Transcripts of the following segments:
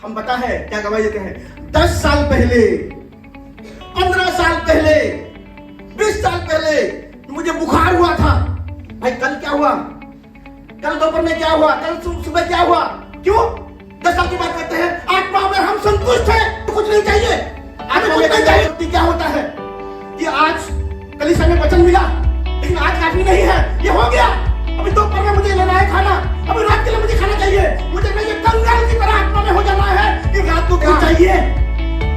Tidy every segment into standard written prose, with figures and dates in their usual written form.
हम पता है क्या गवाही देते हैं। 10 साल पहले, 15 साल पहले, 20 साल पहले मुझे बुखार हुआ था। भाई कल क्या हुआ, कल दोपहर में क्या हुआ, कल सुबह क्या हुआ? क्यों 10 साल की बात करते हैं? आत्मा में हम संतुष्ट हैं, कुछ नहीं चाहिए। आत्मा में कुछ चाहिए। क्या होता है कि आज कलीसिया में वचन मिला, लेकिन आज काफी नहीं है, ये हो गया। अभी दोपहर में मुझे लेना है खाना, अभी रात के लिए मुझे खाना चाहिए। मुझे ये कंगाल की तरह आत्मा में हो जाना है कि रात को कुछ चाहिए,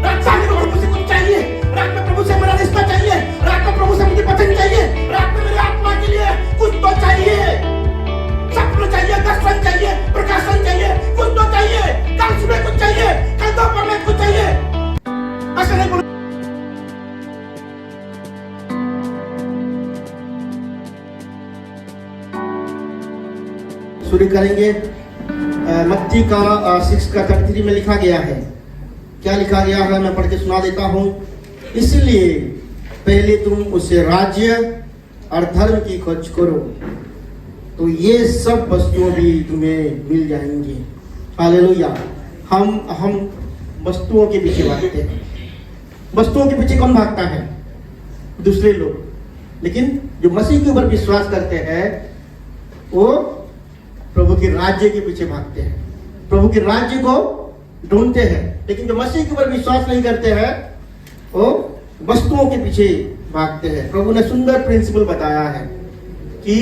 रात शादी को प्रभु से कुछ चाहिए, रात में प्रभु से मेरा रिश्ता चाहिए, रात में प्रभु से मुझे वचन चाहिए, रात में मेरी आत्मा के लिए कुछ तो चाहिए, सपना चाहिए, दर्शन चाहिए, प्रकाशन चाहिए, कुछ तो चाहिए। कल सुबह कुछ चाहिए, कल दोपहर में कुछ चाहिए। ऐसा नहीं बोल। शुरू करेंगे। मत्ती का 6 का 33 में लिखा गया है। क्या लिखा गया है मैं पढ़ के सुना देता हूँ। इसलिए पहले तुम उससे राज्य और धर्म की खोज करो, तो ये सब वस्तुएं भी तुम्हें मिल जाएंगी। हालेलुया। हम वस्तुओं के पीछे भागते हैं। वस्तुओं के पीछे कौन भागता है? दूसरे लोग। लेकिन जो मसीह के ऊपर विश्वास करते हैं वो प्रभु के राज्य के पीछे भागते हैं, प्रभु के राज्य को ढूंढते हैं। लेकिन जो मसीह के ऊपर विश्वास नहीं करते हैं वो वस्तुओं के पीछे भागते हैं। प्रभु ने सुंदर प्रिंसिपल बताया है कि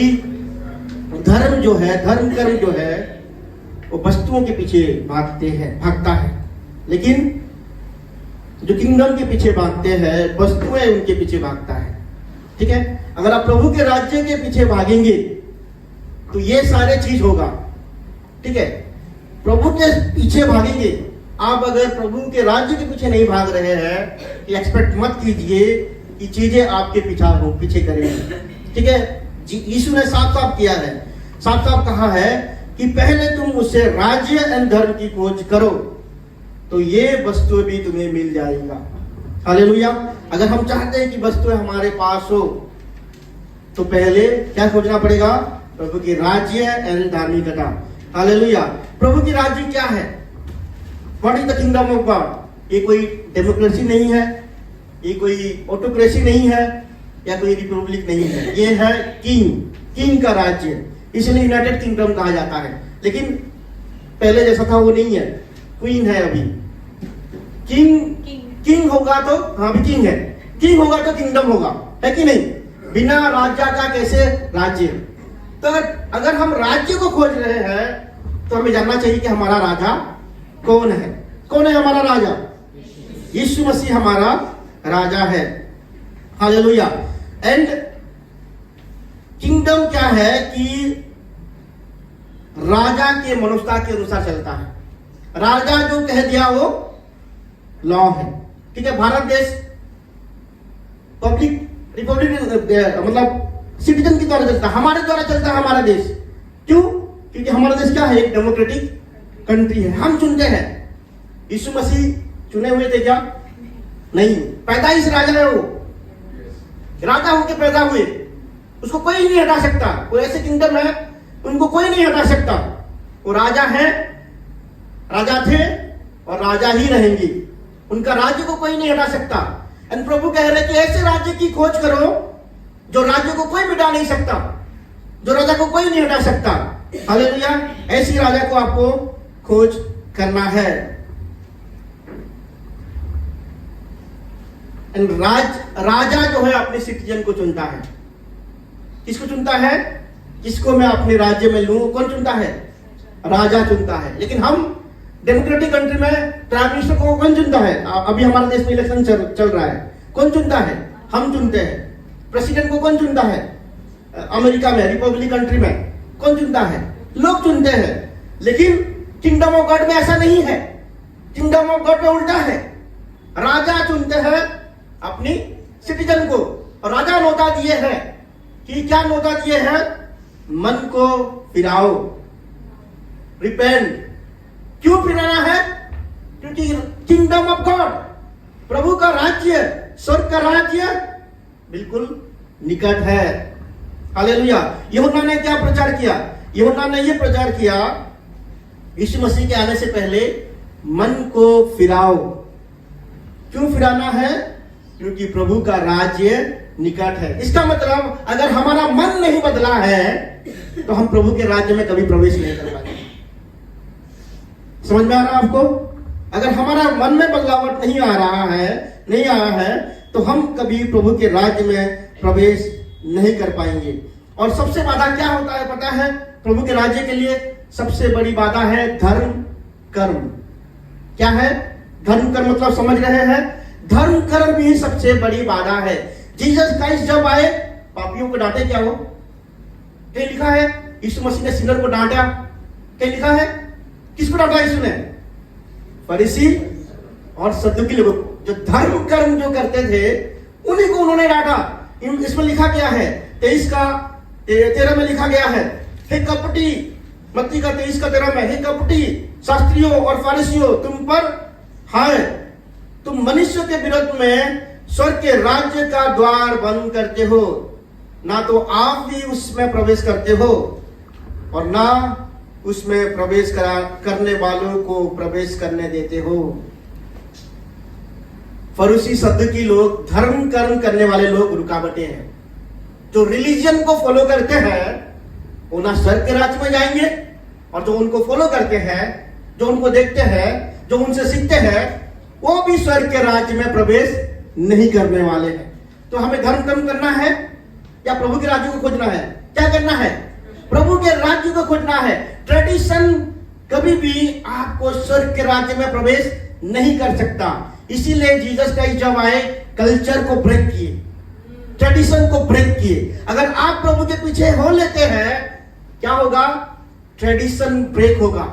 धर्म जो है, धर्म कर्म जो है वो वस्तुओं के पीछे भागता है। लेकिन जो किंगडम के पीछे भागते हैं, वस्तुएं उनके पीछे भागता है। ठीक है, अगर आप प्रभु के राज्य के पीछे भागेंगे तो ये सारे चीज होगा। ठीक है, प्रभु के पीछे भागेंगे। आप अगर प्रभु के राज्य के पीछे नहीं भाग रहे हैं, एक्सपेक्ट मत कीजिए कि चीजें आपके पीछे करेंगे। ठीक है, यीशु ने साफ साफ किया है, साफ साफ कहा है कि पहले तुम उससे राज्य एवं धर्म की खोज करो, तो ये वस्तु भी तुम्हें मिल जाएगा। हालेलुया। अगर हम चाहते हैं कि वस्तुएं हमारे पास हो तो पहले क्या खोजना पड़ेगा? प्रभु की राज्य एवं धार्मिकता। हालेलुया। प्रभु की राज्य क्या है? What is the kingdom of God? ये कोई डेमोक्रेसी नहीं है, ये कोई ऑटोक्रेसी नहीं है, या कोई रिपब्लिक नहीं है। ये है किंग का राज्य, इसलिए यूनाइटेड किंगडम कहा जाता है। लेकिन पहले जैसा था वो नहीं है, क्वीन है अभी। किंग होगा तो हाँ भी किंग है, किंग होगा तो किंगडम होगा, है कि नहीं? बिना राजा का कैसे राज्य? तो अगर हम राज्य को खोज रहे हैं तो हमें जानना चाहिए कि हमारा राजा कौन है। कौन है हमारा राजा? यीशु मसीह हमारा राजा है। हालेलुया। एंड किंगडम क्या है कि राजा के मनुष्यता के अनुसार चलता है। राजा जो कह दिया वो लॉ है। ठीक है, भारत देश रिपब्लिक मतलब सिटीजन के द्वारा चलता है, हमारे द्वारा चलता है हमारा देश। क्यों? क्योंकि हमारा देश क्या है? एक डेमोक्रेटिक कंट्री है। हम चुनते हैं। यीशु मसीह चुने हुए थे क्या? नहीं, पैदाइश राजा है वो, राजा होके पैदा हुए, उसको कोई नहीं हटा सकता। कोई ऐसे किंगडम है उनको कोई नहीं हटा सकता। वो राजा है, राजा थे और राजा ही रहेंगे। उनका राज्य को कोई नहीं हटा सकता। एंड प्रभु कह रहे कि ऐसे राज्य की खोज करो जो राज्य को कोई मिटा नहीं सकता, जो राजा को कोई नहीं हटा सकता। हालेलुया। ऐसी राजा को आपको खोज करना है। राजा जो है अपने सिटीजन को चुनता है। किसको चुनता है? किसको मैं अपने राज्य में लूं? कौन चुनता है? राजा चुनता है। लेकिन हम डेमोक्रेटिक कंट्री में प्राइम मिनिस्टर को कौन चुनता है? अभी हमारे देश में इलेक्शन चल रहा है, कौन चुनता है? हम चुनते हैं। प्रेसिडेंट को कौन चुनता है? अमेरिका में रिपब्लिक कंट्री में कौन चुनता है? लोग चुनते हैं। लेकिन किंगडम ऑफ गॉड में ऐसा नहीं है। किंगडम ऑफ गॉड में उल्टा है, राजा चुनते हैं अपनी सिटीजन को। और राजा नौता दिए हैं कि क्या नौता दिए हैं? मन को फिराओ, रिपेंट। क्यों फिराना है? क्योंकि किंगडम ऑफ गॉड, प्रभु का राज्य, स्वर्ग का राज्य बिल्कुल निकट है। हालेलुया। यूहन्ना ने क्या प्रचार किया? यूहन्ना ने यह प्रचार किया यीशु मसीह के आने से पहले मन को फिराओ। क्यों फिराना है? क्योंकि प्रभु का राज्य निकट है। इसका मतलब अगर हमारा मन नहीं बदला है तो हम प्रभु के राज्य में कभी प्रवेश नहीं कर पाएंगे। समझ में आ रहा है आपको? अगर हमारा मन में बदलावट नहीं आया है तो हम कभी प्रभु के राज्य में प्रवेश नहीं कर पाएंगे। और सबसे बाधा क्या होता है पता है? प्रभु के राज्य के लिए सबसे बड़ी बाधा है धर्म कर्म। क्या है धर्म कर्म? मतलब समझ रहे हैं? धर्म कर्म ही सबसे बड़ी बाधा है। जीसस क्राइस्ट जब आए पापियों को डांटे क्या हो? क्या लिखा है? यीशु मसीह ने सिनर को डांटा। क्या लिखा है? किसको डांटा यीशु ने? फरीसी और सद्दुकी लोगों को, जो धर्म कर्म जो करते थे उन्हीं को उन्होंने डांटा। इसमें लिखा गया है 23:13 में लिखा गया है, हे कपटी, मत्ती का 23:13 में, हे कपटी शास्त्रियों और फारिसियों, तुम पर हाय, तुम मनुष्य के विरोध में स्वर्ग के राज्य का द्वार बंद करते हो, ना तो आप भी उसमें प्रवेश करते हो और ना उसमें प्रवेश करने वालों को प्रवेश करने देते हो। फरीसी सद्दुकी लोग, धर्म कर्म करने वाले लोग रुकावटें हैं। जो रिलीजन को फॉलो करते हैं वो ना स्वर्ग के राज्य में जाएंगे, और जो उनको फॉलो करते हैं, जो उनको देखते हैं, जो उनसे सीखते हैं, वो भी स्वर्ग के राज्य में प्रवेश नहीं करने वाले हैं। तो हमें धर्म कर्म करना है या प्रभु के राज्य को खोजना है? क्या करना है? प्रभु के राज्य को खोजना है। ट्रेडिशन कभी भी आपको स्वर्ग के राज्य में प्रवेश नहीं कर सकता। इसीलिए जीसस क्राइस्ट जब आए कल्चर को ब्रेक किए, ट्रेडिशन को ब्रेक किए। अगर आप प्रभु के पीछे हो लेते हैं क्या होगा? ट्रेडिशन ब्रेक होगा,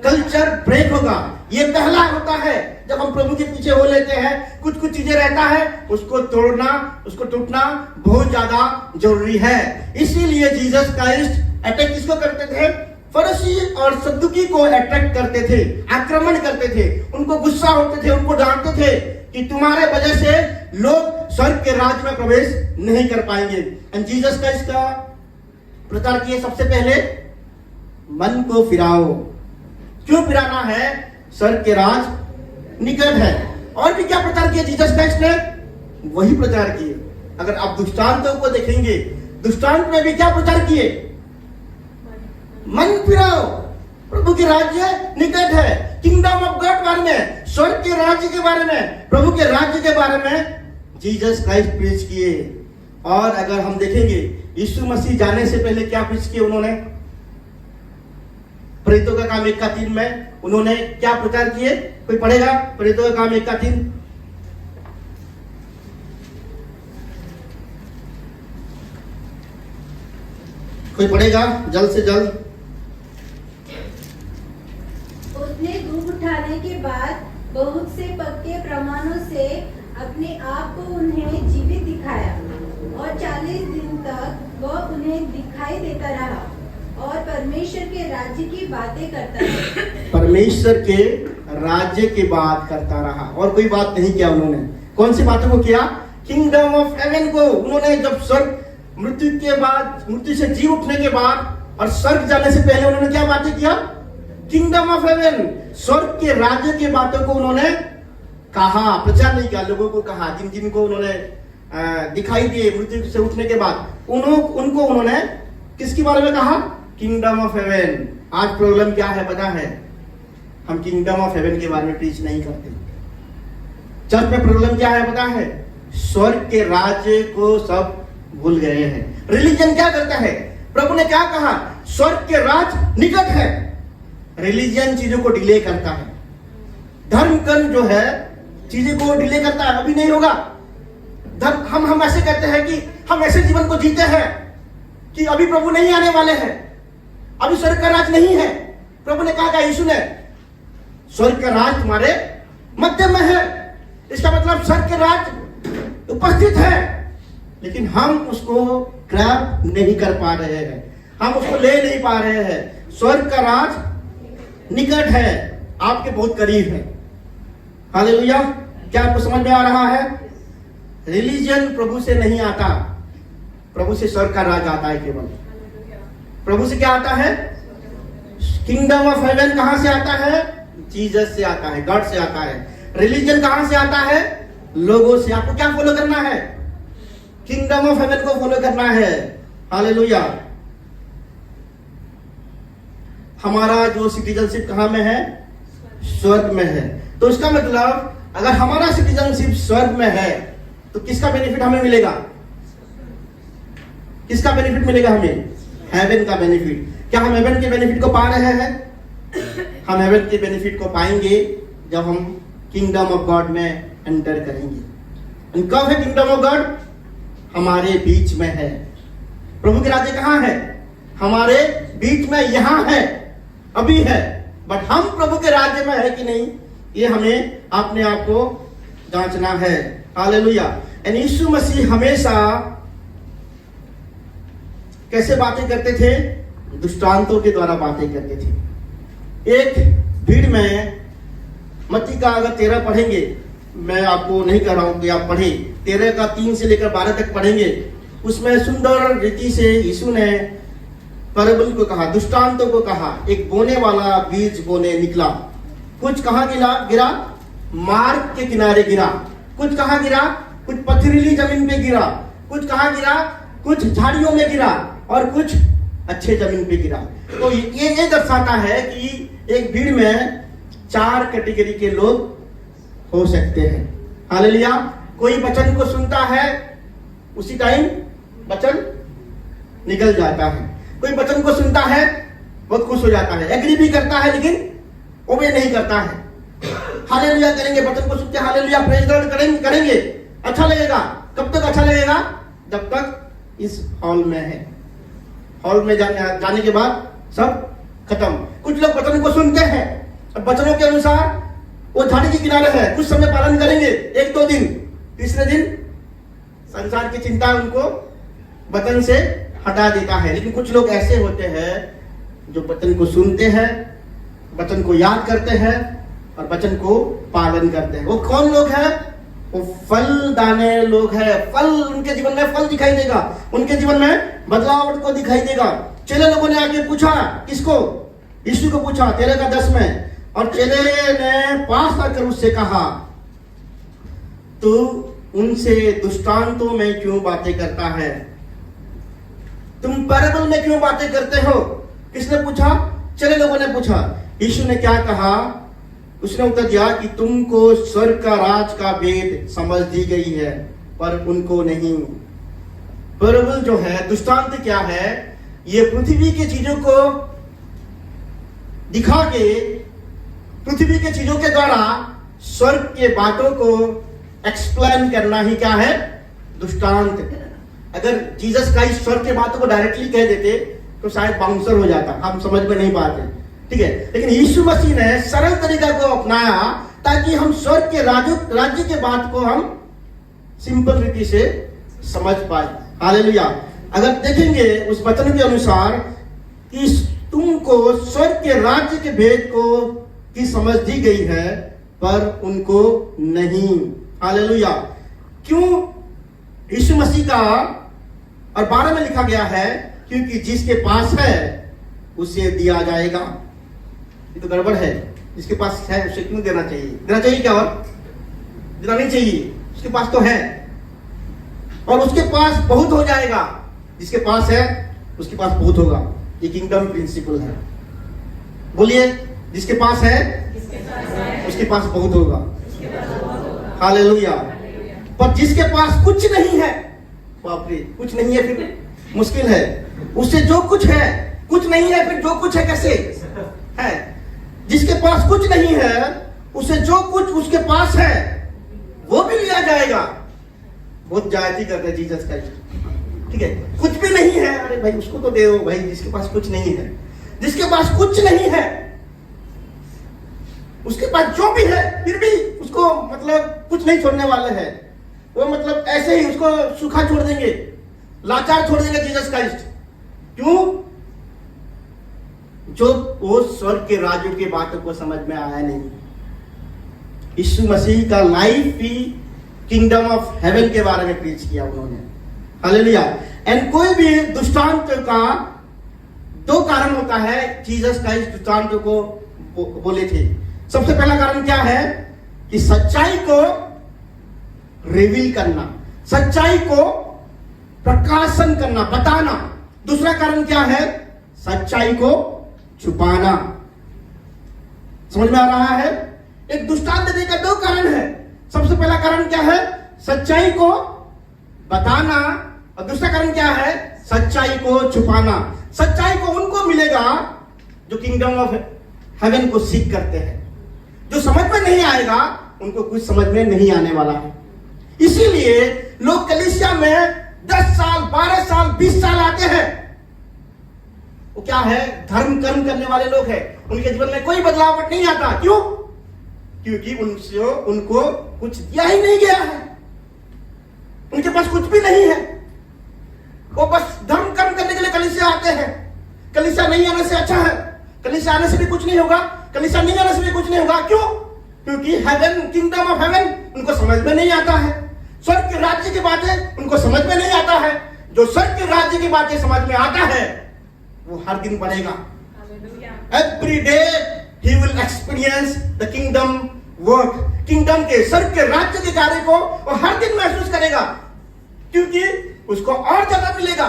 कल्चर ब्रेक होगा। ये पहला होता है जब हम प्रभु के पीछे हो लेते हैं। कुछ कुछ चीजें रहता है उसको तोड़ना, उसको टूटना बहुत ज्यादा जरूरी है। इसीलिए जीसस क्राइस्ट अटैक किसको करते थे? फरीसी और सद्दुकी को अटैक करते थे, आक्रमण करते थे, उनको गुस्सा होते थे, उनको डांटते थे कि तुम्हारे वजह से लोग स्वर्ग के राज्य में प्रवेश नहीं कर पाएंगे। एंड जीसस क्राइस्ट का प्रचार किए सबसे पहले मन को फिराओ। क्यों फिराना है? स्वर्ग के राज निकट है। और भी क्या प्रचार किया जीसस क्राइस्ट ने? वही प्रचार किए। अगर आप दृष्टांतों को देखेंगे, दृष्टांत में भी क्या प्रचार किए? मन फिराओ, प्रभु के राज्य निकट है। किंगडम ऑफ गॉड बारे में, स्वर्ग के राज्य के बारे में, प्रभु के राज्य के बारे में जीसस क्राइस्ट प्रीच किए। और अगर हम देखेंगे यीशु मसीह जाने से पहले क्या प्रीच किए उन्होंने? प्रेरितों का काम 1:3 में उन्होंने क्या प्रचार किए? कोई पढ़ेगा प्रेरितों का काम 1:3? कोई पढ़ेगा जल्द से जल्द? उसने धूप उठाने के बाद बहुत से पक्के प्रमाणों से अपने आप को उन्हें जीवित दिखाया, और 40 दिन तक वह उन्हें दिखाई देता रहा और परमेश्वर के राज्य की बातें करता रहा। परमेश्वर के राज्य की बात करता रहा, और कोई बात नहीं किया उन्होंने। कौन सी बातों को किया? किंगडम ऑफ हेवन को। उन्होंने जब स्वर्ग मृत्यु के बाद, मृत्यु से जी उठने के बाद और स्वर्ग जाने से पहले उन्होंने क्या बातें किया? किंगडम ऑफ हेवन, स्वर्ग के राज्य की बातों को उन्होंने कहा, प्रचार नहीं किया, लोगों को कहा। जिन जिनको उन्होंने दिखाई दिए मृत्यु से उठने के बाद, उनको उन्होंने किसके बारे में कहा? Kingdom of haven. आज प्रॉब्लम क्या है पता है? हम किंगडम ऑफ हेवन के बारे में प्रीच नहीं करते। चर्च में प्रॉब्लम क्या है पता है? स्वर्ग के राज्य को सब भूल गए हैं। रिलीजन क्या करता है? प्रभु ने क्या कहा? स्वर्ग के राज निकट है। रिलीजन चीजों को डिले करता है। धर्म कर्म जो है चीजें को डिले करता है, अभी नहीं होगा। हम ऐसे कहते हैं कि हम ऐसे जीवन को जीते हैं कि अभी प्रभु नहीं आने वाले हैं, अभी स्वर्ग का राज नहीं है। प्रभु ने कहा, यीशु ने, स्वर्ग का राज तुम्हारे मध्य में है। इसका मतलब स्वर्ग के राज उपस्थित है, लेकिन हम उसको ग्रैब नहीं कर पा रहे हैं, हम उसको ले नहीं पा रहे हैं। स्वर्ग का राज निकट है, आपके बहुत करीब है। हालेलुया। क्या आपको समझ में आ रहा है? रिलीजन प्रभु से नहीं आता, प्रभु से स्वर्ग का राज आता है। केवल प्रभु से क्या आता है? किंगडम ऑफ हेवन कहां से आता है? जीसस से आता है, गॉड से आता है। रिलीजन कहां से आता है? लोगों से। आपको क्या फॉलो करना है? किंगडम ऑफ हेवन को फॉलो करना है। हालेलुया। हमारा जो सिटीजनशिप कहां में है? स्वर्ग में है। तो इसका मतलब अगर हमारा सिटीजनशिप स्वर्ग में है तो किसका बेनिफिट हमें मिलेगा? किसका बेनिफिट मिलेगा हमें? हेवन का बेनिफिट। क्या हम हेवन के बेनिफिट को पा रहे हैं? हम हेवन के बेनिफिट को पाएंगे जब हम किंगडम ऑफ गॉड में एंटर करेंगे। कब है किंगडम ऑफ गॉड? हमारे बीच में है। प्रभु के राज्य कहां है? हमारे बीच में, यहां है, अभी है। बट हम प्रभु के राज्य में है कि नहीं, ये हमें अपने आप को जांचना है। हालेलुया। यीशु मसीह हमेशा कैसे बातें करते थे? दृष्टांतों के द्वारा बातें करते थे। एक भीड़ में मत्ती का अगर 13 पढ़ेंगे, मैं आपको नहीं कह रहा हूं कि आप पढ़ें, 13 का 3 से लेकर 12 तक पढ़ेंगे। उसमें सुंदर रीति से यीशु ने पैराबल को कहा, दृष्टांतों को कहा। एक बोने वाला बीज बोने निकला। कुछ कहां गिरा? मार्ग के किनारे गिरा। कुछ कहां गिरा? कुछ पथरीली जमीन पे गिरा। कुछ कहां गिरा? कुछ झाड़ियों में गिरा और कुछ अच्छे जमीन पे गिरा। तो ये दर्शाता है कि एक भीड़ में 4 कैटेगरी के लोग हो सकते हैं। हालेलुया। कोई वचन को सुनता है, उसी टाइम वचन निकल जाता है। कोई वचन को सुनता है, बहुत खुश हो जाता है, एग्री भी करता है, लेकिन ओबे नहीं करता है। हालेलुया करेंगे, वचन को सुनते हालेलुया प्रेज द लॉर्ड करेंगे, अच्छा लगेगा। कब तक अच्छा लगेगा? जब तक इस हॉल में है। हॉल में जाने के बाद सब खत्म। कुछ लोग वचन को सुनते हैं, वचनों के अनुसार वो झाड़ी के किनारे है, कुछ समय पालन करेंगे, 1-2 दिन, तीसरे दिन संसार की चिंता उनको वचन से हटा देता है। लेकिन कुछ लोग ऐसे होते हैं जो वचन को सुनते हैं, वचन को याद करते हैं और वचन को पालन करते हैं। वो कौन लोग हैं? वो फल दाने लोग हैं। फल, उनके जीवन में फल दिखाई देगा, उनके जीवन में बदलाव को दिखाई देगा। चेले लोगों ने आके पूछा, किसको? यीशु को पूछा, 13 का 10 में। और चेले ने पास आकर उससे कहा, तू उनसे दृष्टांतों में क्यों बातें करता है? तुम पैराबल में क्यों बातें करते हो? किसने पूछा? चेले लोगों ने पूछा। यीशु ने क्या कहा? उसने उत्तर दिया कि तुमको स्वर्ग का राज का भेद समझ दी गई है, पर उनको नहीं। पैराबल जो है, दृष्टांत क्या है? ये पृथ्वी की चीजों को दिखा के, पृथ्वी के चीजों के द्वारा स्वर्ग के बातों को एक्सप्लेन करना ही क्या है? दृष्टांत। अगर जीसस क्राइस्ट स्वर्ग के बातों को डायरेक्टली कह देते तो शायद बाउंसर हो जाता, हम समझ में नहीं पाते, ठीक है। लेकिन यीशु मसीह ने सरल तरीका को अपनाया ताकि हम स्वर्ग के राज्य के बात को हम सिंपल रीति से समझ पाए। हालेलुया। अगर देखेंगे उस वचन के अनुसार कि तुमको स्वर्ग के राज्य के भेद को की समझ दी गई है, पर उनको नहीं। हालेलुया। क्यों? यीशु मसीह का और 12 में लिखा गया है, क्योंकि जिसके पास है उसे दिया जाएगा। ये तो गड़बड़ है। जिसके पास है उसे क्यों देना चाहिए? देना चाहिए क्या? और देना नहीं चाहिए। उसके पास तो है, और उसके पास बहुत हो जाएगा। जिसके पास है उसके पास बहुत होगा। ये किंगडम प्रिंसिपल है। बोलिए, जिसके पास है उसके पास बहुत होगा। हालेलुया। पर जिसके पास कुछ नहीं है, बाप रे, कुछ नहीं है फिर मुश्किल है। उससे जो कुछ है, कुछ नहीं है, फिर जो कुछ है कैसे है? जिसके पास कुछ नहीं है, उसे जो कुछ उसके पास है वो भी लिया जाएगा। बहुत जायती करते हैं जीसस क्राइस्ट, ठीक है। कुछ भी नहीं है, अरे भाई उसको तो दे दो भाई, जिसके पास कुछ नहीं है। जिसके पास कुछ नहीं है, उसके पास जो भी है फिर भी उसको मतलब कुछ नहीं छोड़ने वाले हैं। वो मतलब ऐसे ही उसको सूखा छोड़ देंगे, लाचार छोड़ देंगे जीसस क्राइस्ट। क्यों? जो वो स्वर्ग के राज्य की बातों को समझ में आया नहीं। यीशु मसीह का life he kingdom of haven के बारे में प्रीच किया उन्होंने। हालेलुया। एंड कोई भी दृष्टांत का 2 कारण होता है। जीसस क्राइस्ट दृष्टांत को बोले थे। सबसे पहला कारण क्या है कि सच्चाई को रिवील करना, सच्चाई को प्रकाशन करना, बताना। दूसरा कारण क्या है? सच्चाई को छुपाना। समझ में आ रहा है? एक दृष्टांत देने का दो कारण है। सबसे पहला कारण क्या है? सच्चाई को बताना, और दूसरा कारण क्या है? सच्चाई को छुपाना। सच्चाई को उनको मिलेगा जो किंगडम ऑफ हेवन को सीख करते हैं। जो समझ में नहीं आएगा उनको कुछ समझ में नहीं आने वाला है। इसीलिए लोग कलीसिया में 10 साल, 12 साल, 20 साल आते हैं। वो क्या है? धर्म कर्म करने वाले लोग हैं। उनके जीवन में कोई बदलाव नहीं आता। क्यों? क्योंकि उनसे उनको कुछ दिया ही नहीं गया है। उनके पास कुछ भी नहीं है। वो बस धर्म कर्म करने के लिए कलीसिया आते हैं। कलीसिया नहीं आने से अच्छा है। कलीसिया आने से भी कुछ नहीं होगा। कलीसिया नहीं आने से भी कुछ नहीं होगा। क्यों? क्योंकि हेवन, किंगडम ऑफ हेवन उनको समझ में नहीं आता है। स्वर्ग के राज्य की बातें उनको समझ में नहीं आता है। जो स्वर्ग के राज्य की बातें समझ में आता है वो हर दिन पढ़ेगा। Every day he will experience the kingdom work. Kingdom के, स्वर्ग के राज्य के कार्य को वो हर दिन महसूस करेगा, क्योंकि उसको और ज्यादा मिलेगा,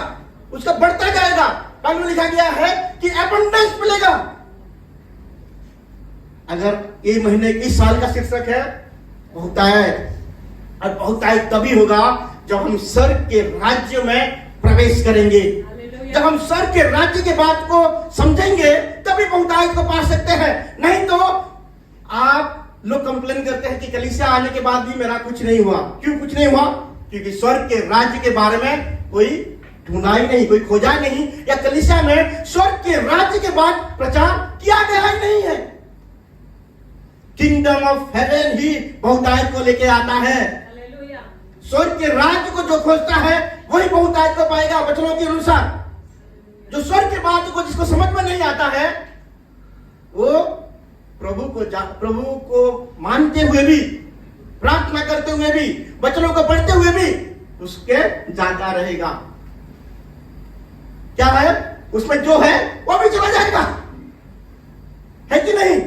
उसका बढ़ता जाएगा। बाइबल में लिखा गया है कि एबंडेंस मिलेगा। अगर ये महीने, इस साल का शीर्षक है बहुतायत, और बहुतायत तभी होगा जब हम स्वर्ग के राज्य में प्रवेश करेंगे। जब हम स्वर्ग के राज्य के बात को समझेंगे तभी बहुतायत को पा सकते हैं। नहीं तो आप लोग कंप्लेन करते हैं कि कलीसिया आने के बाद भी मेरा कुछ नहीं हुआ। क्यों कुछ नहीं हुआ? क्योंकि स्वर्ग के राज्य के बारे में कोई ढूंढा ही नहीं, कोई खोजा नहीं, या कलीसिया में स्वर्ग के राज्य के बाद प्रचार किया गया ही नहीं है। किंगडम ऑफ हेवन ही बहुतायत को लेके आता है। स्वर्ग के राज्य को जो खोजता है वही बहुतायत को पाएगा वचनों के अनुसार। जो स्वर्ग के बात को, जिसको समझ में नहीं आता है, वो प्रभु को मानते हुए भी, प्रार्थना करते हुए भी, वचनों को पढ़ते हुए भी उसके जाता रहेगा। क्या है? उसमें जो है वो भी चला जाएगा, है कि नहीं?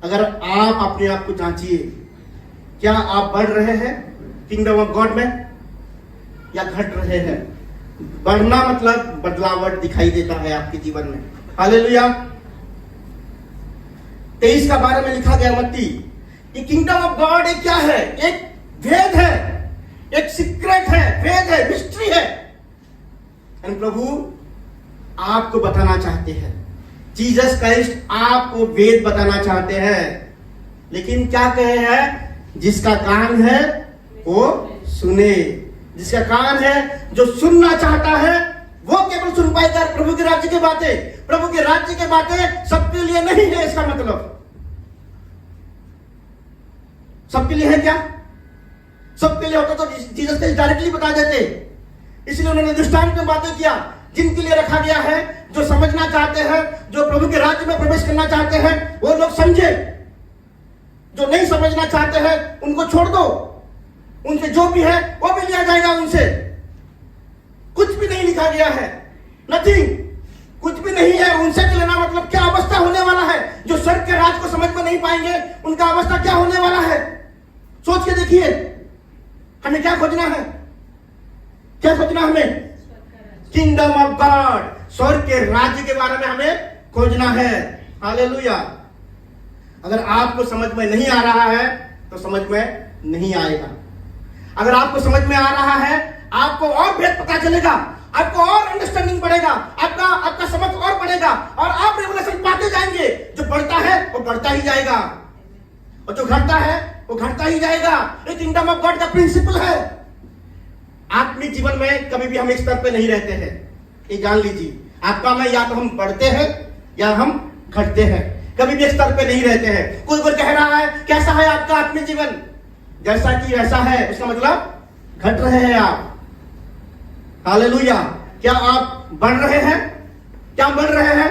अगर आप अपने आप को जांचिए, क्या आप बढ़ रहे हैं किंगडम ऑफ गॉड में या घट रहे हैं? बढ़ना मतलब बदलावट दिखाई देता है आपके जीवन में। हालेलुया। 23 का 12 में लिखा गया मत्ती, ये किंगडम ऑफ गॉड एक क्या है? एक भेद है, एक सीक्रेट है, भेद है, मिस्ट्री है। प्रभु आपको बताना चाहते हैं, जीसस क्राइस्ट आपको वेद बताना चाहते हैं। लेकिन क्या कहे हैं? जिसका कान है वो सुने। जिसका कान है, जो सुनना चाहता है, वो केवल सुन पाएगा प्रभु के राज्य की बातें। प्रभु के राज्य की बातें सबके लिए नहीं है। इसका मतलब सबके लिए है क्या? सबके लिए होता तो जीसस क्राइस्ट डायरेक्टली बता देते। इसलिए उन्होंने दृष्टांत में बातें किया। जिनके लिए रखा गया है, जो समझना चाहते हैं, जो प्रभु के राज्य में प्रवेश करना चाहते हैं, वो लोग समझे। जो नहीं समझना चाहते हैं उनको छोड़ दो। उनसे जो भी है वो भी लिया जाएगा उनसे। कुछ भी नहीं लिखा गया है, नथिंग, कुछ भी नहीं है। उनसे लेना मतलब क्या अवस्था होने वाला है? जो स्वर्ग के राज को समझ में नहीं पाएंगे उनका अवस्था क्या होने वाला है? सोच के देखिए। हमें क्या खोजना है? क्या खोजना हमें? किंगडम ऑफ गॉड, स्वर्ग के राज्य के बारे में हमें खोजना है। हालेलुया। अगर आपको समझ में नहीं आ रहा है तो समझ में नहीं आएगा। अगर आपको समझ में आ रहा है, आपको और भेद पता चलेगा, आपको और अंडरस्टैंडिंग बढ़ेगा, आपका समझ और बढ़ेगा, और आप रेवलेशन पाते जाएंगे। जो बढ़ता है वो बढ़ता ही जाएगा, और जो घटता है वो घटता ही जाएगा। ये किंगडम ऑफ गॉड का प्रिंसिपल है। आत्मिक जीवन में कभी भी हम एक स्तर पे नहीं रहते हैं, ये जान लीजिए। आपका में या तो हम बढ़ते हैं या हम घटते हैं, कभी भी एक स्तर पे नहीं रहते हैं। कोई कह रहा है कैसा है आपका आत्मिक जीवन? जैसा कि वैसा है, उसका मतलब घट रहे हैं आप। हालेलुया। क्या आप बढ़ रहे हैं? क्या बढ़ रहे हैं?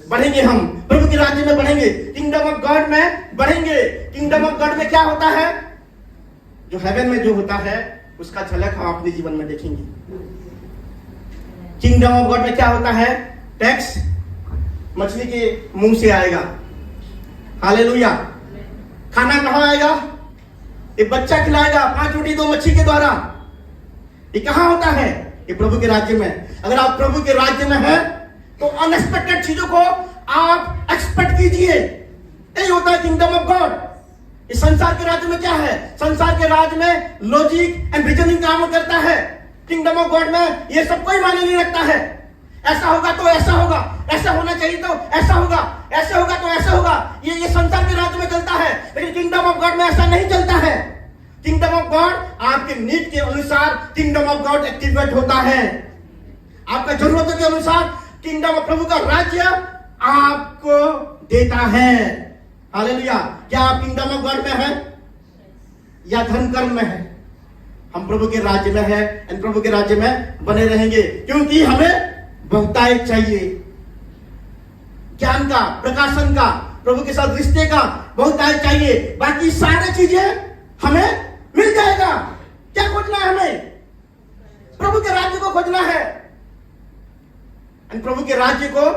बढ़ेंगे, हम प्रभु के राज्य में बढ़ेंगे, किंगडम ऑफ गॉड में बढ़ेंगे। किंगडम ऑफ गॉड में क्या होता है? जो हेवन में जो होता है उसका झलक हम अपने जीवन में देखेंगे। किंगडम ऑफ गॉड में क्या होता है? टैक्स मछली के मुंह से आएगा। हालेलुया। खाना कहाँ आएगा? एक बच्चा खिलाएगा 5 रोटी 2 मच्छी के द्वारा। ये कहाँ होता है? ये प्रभु के राज्य में। अगर आप प्रभु के राज्य में हैं तो अनएक्सपेक्टेड चीजों को आप एक्सपेक्ट कीजिए। यही होता है किंगडम ऑफ गॉड। इस संसार के राज्य में क्या है? संसार के राज्य में लॉजिक एंड रीजनिंग काम करता है। किंगडम ऑफ गॉड में ये सब कोई मायने नहीं रखता है। ऐसा होगा तो ऐसा होगा, ऐसा होना चाहिए तो ऐसा होगा, ऐसे होगा तो ऐसा होगा। ये संसार के राज्य में चलता है, लेकिन किंगडम ऑफ गॉड में ऐसा नहीं चलता है। किंगडम ऑफ गॉड आपके नीड के अनुसार किंगडम ऑफ गॉड एक्टिवेट होता है। आपका जरूरतों के अनुसार किंगडम ऑफ प्रभु का राज्य आपको देता है। हालेलुया। क्या आप किंगडम ऑफ गॉड में हैं या धन कर्म में हैं? हम प्रभु के राज्य में हैं और प्रभु के राज्य में बने रहेंगे, क्योंकि हमें बहुतायत चाहिए। ज्ञान का, प्रकाशन का, प्रभु के साथ रिश्ते का बहुतायत चाहिए। बाकी सारी चीजें हमें मिल जाएगा। क्या खोजना है हमें? प्रभु के राज्य को खोजना है। प्रभु के राज्य को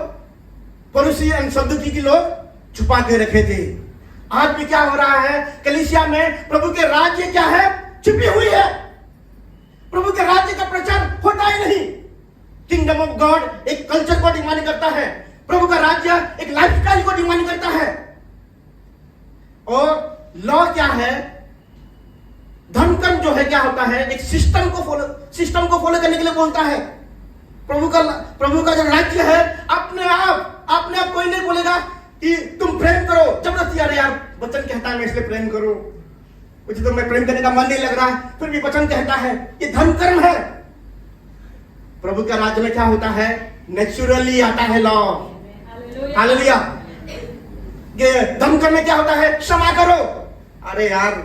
फरीसी और सदूकी के लोग छुपा के रखे थे। आज भी क्या हो रहा है? कलीसिया में प्रभु के राज्य क्या है? छुपी हुई है। प्रभु के राज्य का प्रचार होता ही नहीं। किंगडम ऑफ गॉड एक कल्चर को डिमांड करता है, प्रभु का राज्य एक लाइफस्टाइल को डिमांड करता है। और लॉ क्या है? धर्म कर्म जो है क्या होता है? एक सिस्टम को फॉलो करने के लिए बोलता है। प्रभु का जो राज्य है अपने आप कोई नहीं बोलेगा कि तुम प्रेम करो जबरदस्ती। अरे यार वचन कहता है मैं इसलिए प्रेम करूं, मुझे तो मैं प्रेम करने का मन नहीं लग रहा है, फिर भी वचन कहता है। ये धर्म कर्म है। प्रभु का राज्य में क्या होता है? नेचुरली आता है लॉ। हालेलुया। ये धर्म कर्म में क्या होता है? क्षमा करो। अरे यार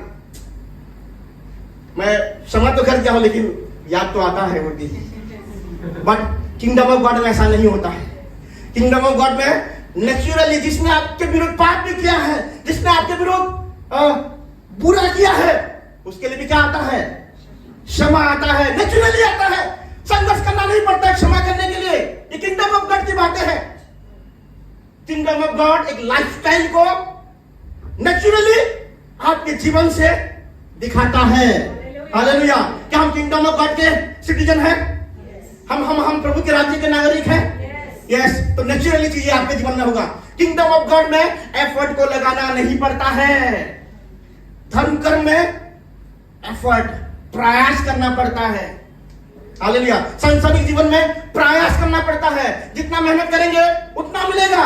मैं क्षमा तो कर दिया हूं, लेकिन याद तो आता है वो दिन। बट किंगडम ऑफ गॉड में ऐसा नहीं होता है। किंगडम ऑफ गॉड में नेचुरली जिसने आपके विरुद्ध पाप भी किया है, जिसने आपके विरुद्ध बुरा किया है, उसके लिए भी क्या आता है? क्षमा आता है। नेचुरली आता है। संघर्ष करना नहीं पड़ता है क्षमा करने के लिए। ये किंगडम ऑफ गॉड की बातें हैं। किंगडम ऑफ गॉड एक लाइफस्टाइल को नेचुरली आपके जीवन से दिखाता है। हालेलुया। क्या हम किंगडम ऑफ गॉड के सिटीजन हैं? हम प्रभु के राज्य के नागरिक हैं। यस। तो नेचुरली चीजें आपके जीवन में होगा। किंगडम ऑफ गॉड में एफर्ट को लगाना नहीं पड़ता है। धर्म कर्म में एफर्ट, प्रयास करना पड़ता है। हालेलुया। सांसारिक जीवन में प्रयास करना पड़ता है। जितना मेहनत करेंगे उतना मिलेगा।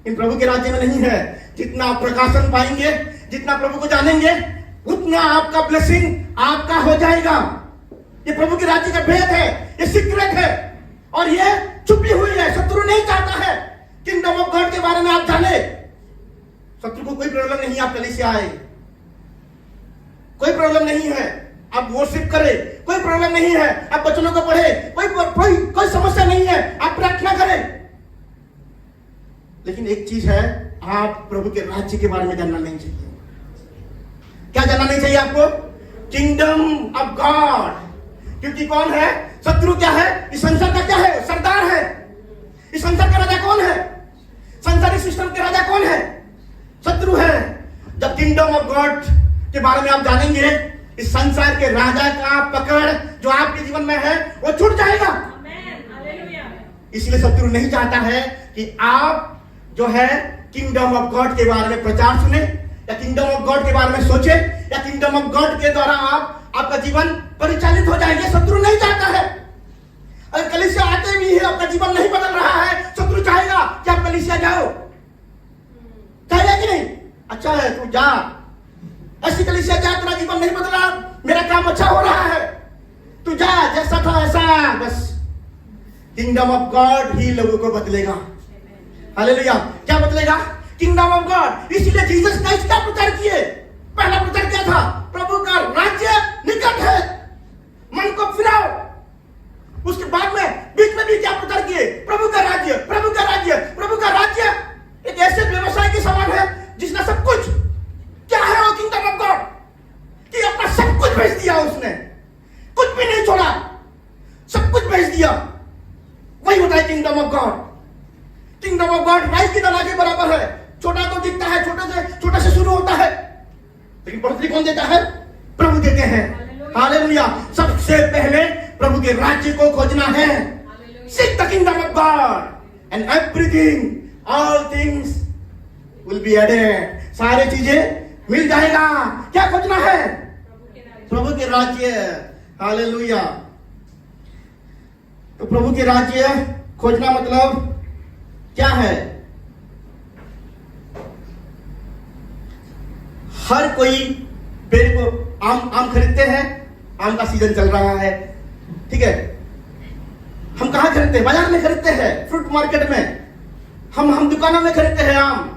इन प्रभु के राज्य में नहीं है। जितना आप प्रकाशन पाएंगे, जितना प्रभु को जानेंगे, उतना आपका ब्लेसिंग आपका हो जाएगा। ये प्रभु के राज्य का भेद है, ये सीक्रेट है और ये छुपी हुई है। शत्रु नहीं चाहता है किंगडम ऑफ गॉड के बारे में आप जाने। शत्रु को कोई प्रॉब्लम नहीं आप कलीसिया आए, कोई प्रॉब्लम नहीं है आप वर्शिप करें, कोई प्रॉब्लम नहीं है आप वचनों को पढ़े, कोई समस्या नहीं है आप प्रार्थना करें। लेकिन एक चीज है, आप प्रभु के राज्य के बारे में जानना नहीं चाहिए। क्या जानना नहीं चाहिए आपको? Kingdom of God. क्योंकि कौन है शत्रु? क्या है? इस संसार का क्या है? सरदार है। इस संसार का राजा कौन है? संसारिक सिस्टम के राजा कौन है? शत्रु है। जब किंगडम ऑफ गॉड के बारे में आप जानेंगे, इस संसार के राजा का पकड़ जो आपके जीवन में है वो छूट जाएगा। इसलिए शत्रु नहीं चाहता है कि आप जो है किंगडम ऑफ गॉड के बारे में प्रचार सुने या किंगडम ऑफ गॉड के बारे में सोचे या किंगडम ऑफ गॉड के द्वारा आपका जीवन परिचालित हो जाएगा। शत्रु नहीं चाहता है। अगर कलीसिया आते भी है, आपका जीवन नहीं बदल रहा है, शत्रु चाहेगा कि आप कलीसिया जाओ। चाहेगा कि नहीं? अच्छा है तू जा, ऐसी कलीसिया जा, तेरा जीवन नहीं बदला, मेरा काम अच्छा हो रहा है, तू जा, जैसा था ऐसा। बस किंगडम ऑफ गॉड ही लोगों को बदलेगा। हालेलुया। क्या बदलेगा? Kingdom of God. इसलिए जीसस क्राइस्ट का प्रचार किए। पहला प्रचार क्या था? प्रभु का राज्य निकट है, मन को फिराओ। उसके बाद में बीच में भी क्या प्रचार किए? प्रभु का राज्य, प्रभु का राज्य, प्रभु का राज्य एक ऐसे व्यवसाय के समान है जिसने सब कुछ, क्या है वो किंगडम ऑफ गॉड, कि अपना सब कुछ बेच दिया उसने, कुछ भी नहीं छोड़ा, सब कुछ बेच दिया। वही होता है kingdom of God. Kingdom of God राई की दाना के बराबर है। छोटा तो दिखता है, छोटे से लेकिन बढ़ोतरी कौन देता है? प्रभु देते हैं। हालेलुया। सबसे पहले प्रभु के राज्य को खोजना है। Seek the kingdom of God and everything, all things will be added. सारे चीजें मिल जाएगा। क्या खोजना है? प्रभु के राज्य। हालेलुया। तो प्रभु के राज्य खोजना मतलब क्या है? हर कोई पेड़ को आम खरीदते हैं। आम का सीजन चल रहा है, ठीक है। हम कहाँ खरीदते हैं? बाजार में खरीदते हैं, फ्रूट मार्केट में। हम दुकानों में खरीदते हैं आम।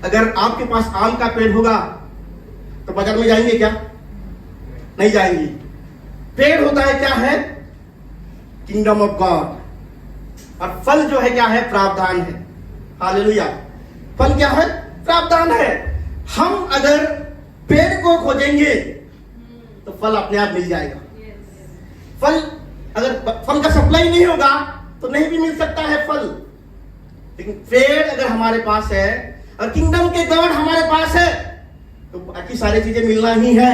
अगर आपके पास आम का पेड़ होगा तो बाजार में जाएंगे क्या? नहीं जाएंगे। पेड़ होता है क्या है? Kingdom of God. और फल जो है क्या है? प्रावधान है। हालेलुया। फल क्या है? प्रावधान है। हम अगर पेड़ को खोजेंगे तो फल अपने आप मिल जाएगा। फल, अगर फल का सप्लाई नहीं होगा तो नहीं भी मिल सकता है फल। लेकिन पेड़ अगर हमारे पास है और किंगडम के गॉड हमारे पास है तो बाकी सारी चीजें मिलना ही है।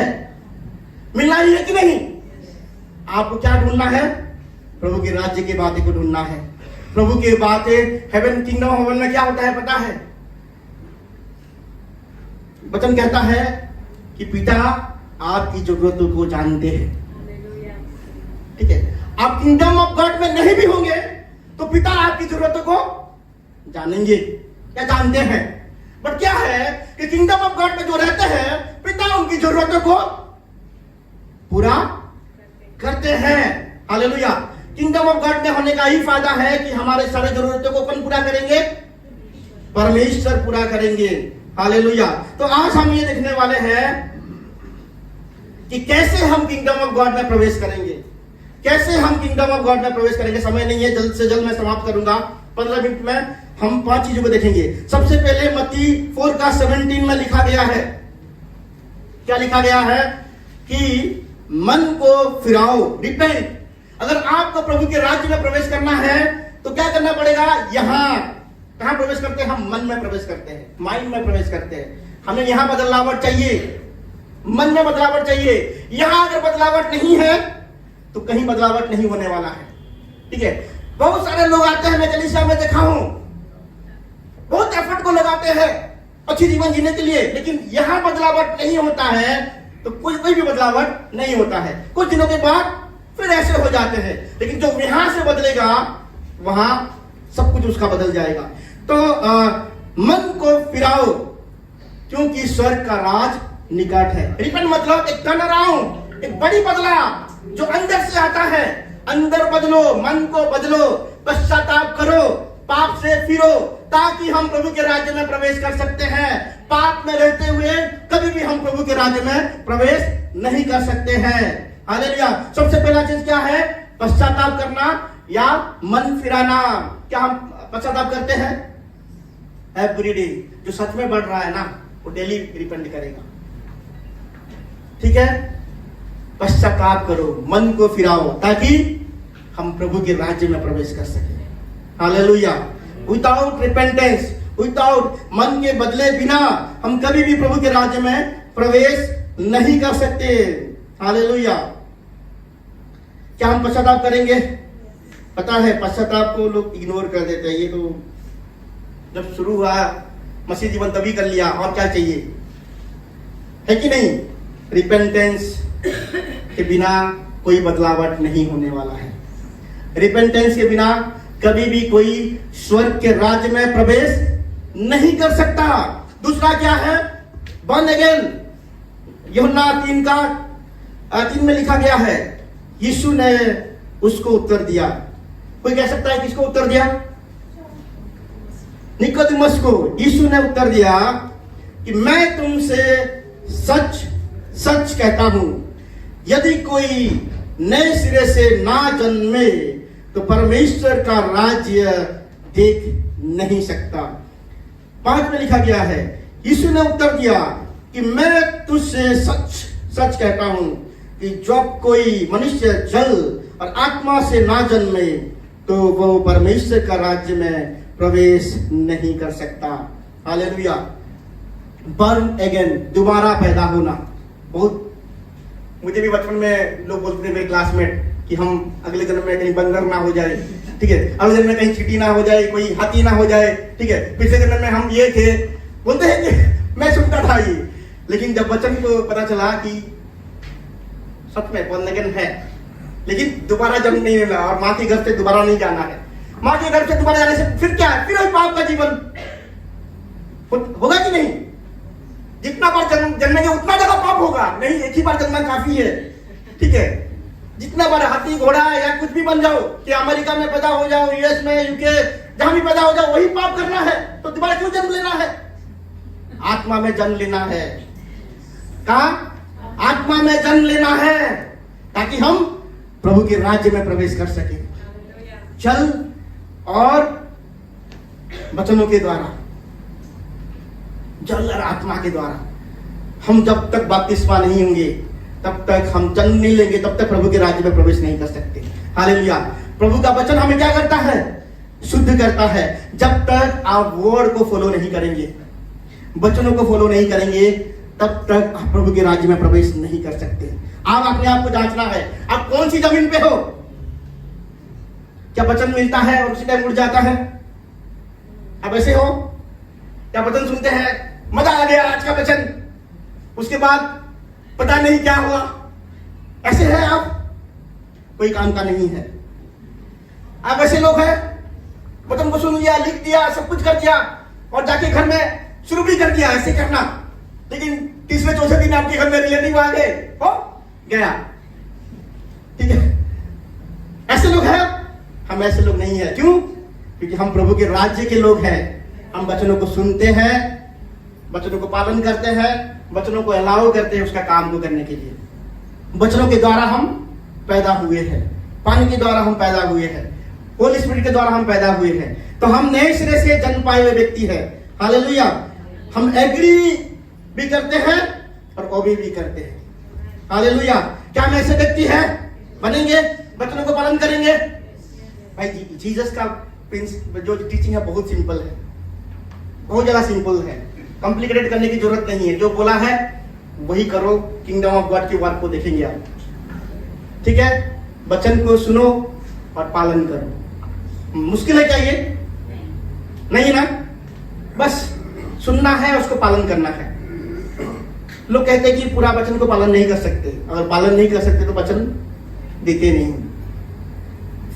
मिलना ही है कि नहीं? आपको क्या ढूंढना है? प्रभु के राज्य की बातें को ढूंढना है। प्रभु की बातें, हेवन, किंगडम हेवन में क्या होता है पता है? वचन कहता है कि पिता आपकी जरूरतों को जानते हैं। ठीक है। आप किंगडम ऑफ गॉड में नहीं भी होंगे तो पिता आपकी जरूरतों को जानेंगे या जानते हैं। बट क्या है कि किंगडम ऑफ गॉड में जो रहते हैं, पिता उनकी जरूरतों को पूरा करते हैं। हालेलुया। किंगडम ऑफ गॉड में होने का ही फायदा है कि हमारे सारे जरूरतों को कौन पूरा करेंगे? परमेश्वर पूरा करेंगे। हालेलुया। तो आज हम ये देखने वाले हैं कि कैसे हम किंगडम ऑफ गॉड में प्रवेश करेंगे। कैसे हम किंगडम ऑफ गॉड में प्रवेश करेंगे। समय नहीं है, जल्द से जल्द मैं समाप्त करूंगा। 15 मिनट में हम 5 चीजों को देखेंगे। सबसे पहले मत्ती 4:17 में लिखा गया है। क्या लिखा गया है? कि मन को फिराओ, रिपेंट। अगर आपको प्रभु के राज्य में प्रवेश करना है तो क्या करना पड़ेगा? यहां कहां प्रवेश करते हैं? हम मन में प्रवेश करते हैं, माइंड में प्रवेश करते हैं। हमें यहां बदलावट चाहिए, मन में बदलावट चाहिए। यहां अगर बदलावट नहीं है तो कहीं बदलावट नहीं होने वाला है। ठीक है। बहुत सारे लोग आते हैं, मैं कलीसिया में देखा हूं, बहुत एफर्ट को लगाते हैं अच्छी जीवन जीने के लिए, लेकिन यहां बदलावट नहीं होता है तो कोई भी बदलावट नहीं होता है। कुछ दिनों के बाद फिर ऐसे हो जाते हैं, लेकिन जो यहां से बदलेगा वहां सब कुछ उसका बदल जाएगा। तो मन को फिराओ क्योंकि स्वर्ग का राज निकट है। रिपेंट मतलब एक टर्न अराउंड, एक बड़ी बदलाव जो अंदर से आता है। अंदर बदलो, मन को बदलो, पश्चाताप करो, पाप से फिरो, ताकि हम प्रभु के राज्य में प्रवेश कर सकते हैं। पाप में रहते हुए कभी भी हम प्रभु के राज्य में प्रवेश नहीं कर सकते हैं। हालेलुया। सबसे पहला चीज क्या है? पश्चाताप करना या मन फिराना। क्या हम पश्चाताप करते हैं? Every day. जो सच में बढ़ रहा है ना वो डेली रिपेंट करेगा। ठीक है। पश्चाताप करो, मन को फिराओ, ताकि हम प्रभु के राज्य में प्रवेश कर सके। हालेलुया। विदाउट रिपेंटेंस, विदाउट मन के बदले बिना हम कभी भी प्रभु के राज्य में प्रवेश नहीं कर सकते। हालेलुया। क्या हम पश्चाताप करेंगे? पता है पश्चाताप को लोग इग्नोर कर देते हैं। ये तो जब शुरू हुआ मसीह जीवन तभी कर लिया, और क्या चाहिए, है कि नहीं? रिपेंटेंस के बिना कोई बदलावट नहीं होने वाला है। रिपेंटेंस के बिना कभी भी कोई स्वर्ग के राज्य में प्रवेश नहीं कर सकता। दूसरा क्या है? Born again. यूहन्ना 3:3 में लिखा गया है, यीशु ने उसको उत्तर दिया। कोई कह सकता है किसको उत्तर दिया? निकोदेमस को। यीशु ने उत्तर दिया कि मैं तुमसे सच सच कहता हूं, यदि कोई नए सिरे से ना जन्मे तो परमेश्वर का राज्य देख नहीं सकता। 5 में लिखा गया है, यीशु ने उत्तर दिया कि मैं तुझसे सच सच कहता हूं कि जब कोई मनुष्य जल और आत्मा से ना जन्मे तो वो परमेश्वर का राज्य में प्रवेश नहीं कर सकता। हालेलुया। बर्न अगेन, दोबारा पैदा होना। बहुत मुझे भी बचपन में लोग बोलते थे, मेरे क्लासमेट, कि हम अगले जन्म में कहीं बंदर ना हो जाए, ठीक है, अगले जन्म में कहीं चींटी ना हो जाए, कोई हाथी ना हो जाए, ठीक है, पिछले जन्म में हम ये थे, बोलते हैं कि मैं सुनता था ये। लेकिन जब बच्चन को पता चला कि सच में बर्न अगेन है, लेकिन दोबारा जन्म नहीं लेना और माँ के घर से दोबारा नहीं जाना है। माँ के घर से दोबारा जाने से फिर क्या है? फिर वही पाप का जीवन होगा कि नहीं? जितना बार जन्मेंगे उतना ज्यादा पाप होगा। नहीं, एक ही बार जन्मना काफी है, ठीक है। जितना बार हाथी घोड़ा या कुछ भी बन जाओ, कि अमेरिका में पैदा हो जाओ, यूएस में, यूके, जहां भी पैदा हो जाओ, वही पाप करना है। तो दोबारा क्यों जन्म लेना है? आत्मा में जन्म लेना है। कहा? आत्मा में जन्म लेना है, ताकि हम प्रभु के राज्य में प्रवेश कर सके। जल और वचनों के द्वारा, जल और आत्मा के द्वारा। हम जब तक बपतिस्मा नहीं होंगे, तब तक हम जन्म नहीं लेंगे, तब तक प्रभु के राज्य में प्रवेश नहीं कर सकते। हालेलुया। प्रभु का वचन हमें क्या करता है? शुद्ध करता है। जब तक आप वर्ड को फॉलो नहीं करेंगे, वचनों को फॉलो नहीं करेंगे, तब तक आप प्रभु के राज्य में प्रवेश नहीं कर सकते। आप अपने आप को जांचना है, आप कौन सी जमीन पे हो? क्या वचन मिलता है और उसी टाइम उड़ जाता है? आप ऐसे हो? क्या वचन सुनते हैं, मजा आ गया आज का वचन, उसके बाद पता नहीं क्या हुआ? ऐसे है आप? कोई काम का नहीं है। आप ऐसे लोग हैं, वचन को सुन लिया, लिख दिया, सब कुछ कर दिया और जाके घर में शुरू भी कर दिया ऐसे करना, लेकिन तीसरे चौथे दिन आपके घर में रिलेटिव आ गए, हो गया, ठीक है। ऐसे लोग हैं? हम ऐसे लोग नहीं है। क्यों? क्योंकि हम प्रभु के राज्य के लोग हैं। हम वचनों को सुनते हैं, वचनों को पालन करते हैं, वचनों को अलाउ करते हैं उसका काम को करने के लिए। वचनों के द्वारा हम पैदा हुए हैं, पानी के द्वारा हम पैदा हुए हैं, होली स्पिरिट के द्वारा हम पैदा हुए हैं। तो हम नए सिरे से जन्म पाए हुए व्यक्ति हैं। हालेलुया। हम एग्री भी करते हैं और ओबे भी करते हैं। हालेलुया। क्या हम ऐसे व्यक्ति हैं? बनेंगे, वचनों को पालन करेंगे। भाई जीसस का जो टीचिंग है बहुत सिंपल है, बहुत ज्यादा सिंपल है, कॉम्प्लिकेटेड करने की जरूरत नहीं है। जो बोला है वही करो, किंगडम ऑफ गॉड के वर्क को देखेंगे आप, ठीक है। वचन को सुनो और पालन करो। मुश्किल है क्या ये? नहीं ना, बस सुनना है, उसको पालन करना है। लोग कहते हैं कि पूरा वचन को पालन नहीं कर सकते। अगर पालन नहीं कर सकते तो वचन देते नहीं।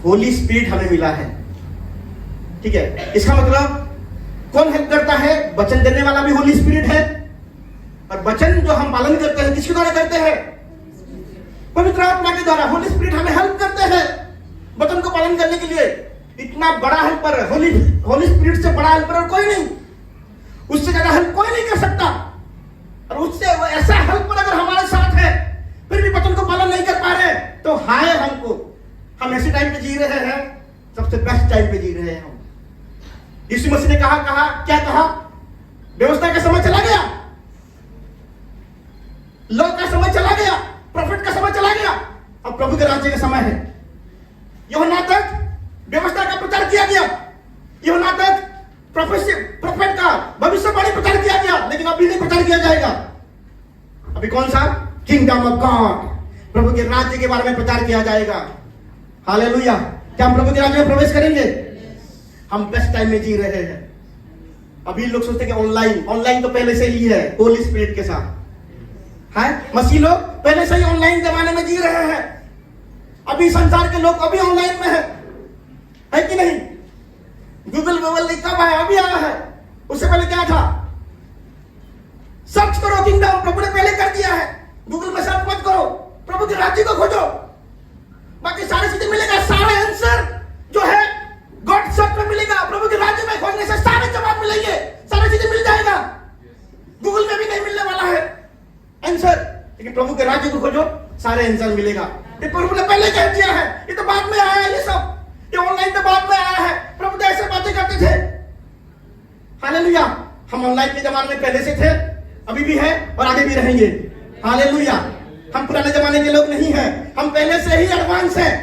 होली स्पिरिट हमें मिला है, ठीक है। इसका मतलब कौन हेल्प करता है? वचन देने वाला भी होली स्पिरिट है। और वचन जो हम पालन करते हैं किसके द्वारा करते हैं? पवित्र आत्मा के द्वारा। होली स्पिरिट हमें हेल्प करते हैं वचन को पालन करने के लिए। इतना बड़ा हेल्पर है होली स्पिरिट से बड़ा हेल्पर और कोई नहीं, उससे ज्यादा हेल्प कोई नहीं कर सकता। और उससे ऐसा हेल्पर अगर हमारे साथ है फिर भी वचन को पालन नहीं कर पा रहे तो हाय हमको। हम ऐसे टाइम पे जी रहे हैं, सबसे बेस्ट टाइम पे जी रहे हैं हम। यीशु मसीह ने कहा क्या कहा? व्यवस्था का समय चला गया, लॉ का समय चला गया, प्रॉफिट का समय चला गया, अब प्रभु के राज्य का समय है। यूहन्ना तक व्यवस्था का प्रचार किया गया, यूहन्ना तक प्रॉफिट का भविष्यवाणी प्रचार किया गया, लेकिन अभी नहीं प्रचार किया जाएगा। अभी कौन सा? किंगडम ऑफ गॉड, प्रभु के राज्य के बारे में प्रचार किया जाएगा। हालेलुया। क्या हम प्रभु के राज्य में प्रवेश करेंगे? हम बेस्ट टाइम में जी रहे हैं। अभी लोग सोचते हैं कि ऑनलाइन तो पहले से ही है होली स्पिरिट के साथ है। मसीह लोग पहले से ही ऑनलाइन जमाने में जी रहे हैं। अभी संसार के लोग अभी ऑनलाइन में है कि नहीं? गूगल कब आया? अभी आया है। उससे पहले क्या था? सर्च करो किंगडम, प्रभु ने पहले कर दिया है। गूगल में सर्च मत करो, प्रभु के राज्य को खोजो, बाकी सारी चीजें मिलेगा। सारे आंसर जो है गॉड सर्च में मिलेगा। प्रभु के राज्य में खोजने से सारे जवाब मिलेंगे, सारी चीजें मिल जाएगा। गूगल में भी नहीं मिलने वाला है आंसर, लेकिन प्रभु के राज्य को खोजो, सारे आंसर मिलेगा। ये प्रभु ने पहले कह दिया है, ये तो बाद में आया है। ये सब ये ऑनलाइन तो बाद में आया है। प्रभु तो ऐसे बातें करते थे। हालेलुया। हम ऑनलाइन के जमाने में पहले से थे, अभी भी है और आगे भी रहेंगे। हालेलुया। हम पुराने जमाने के लोग नहीं हैं, हम पहले से ही एडवांस हैं।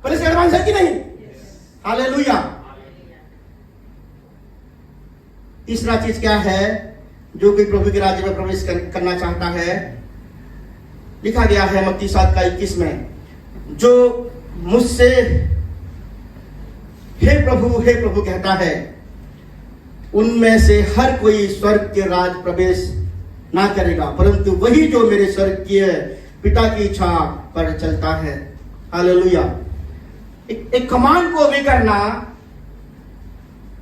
पहले से एडवांस है कि नहीं? हालेलुया। तीसरा चीज क्या है जो कोई प्रभु के राज्य में प्रवेश करना चाहता है? लिखा गया है मत्ती 7:21 में, जो मुझसे हे प्रभु कहता है, उनमें से हर कोई स्वर्ग के राज प्रवेश ना करेगा, परंतु वही जो मेरे स्वर्गीय पिता की इच्छा पर चलता है। हालेलुया। एक कमांड को वे करना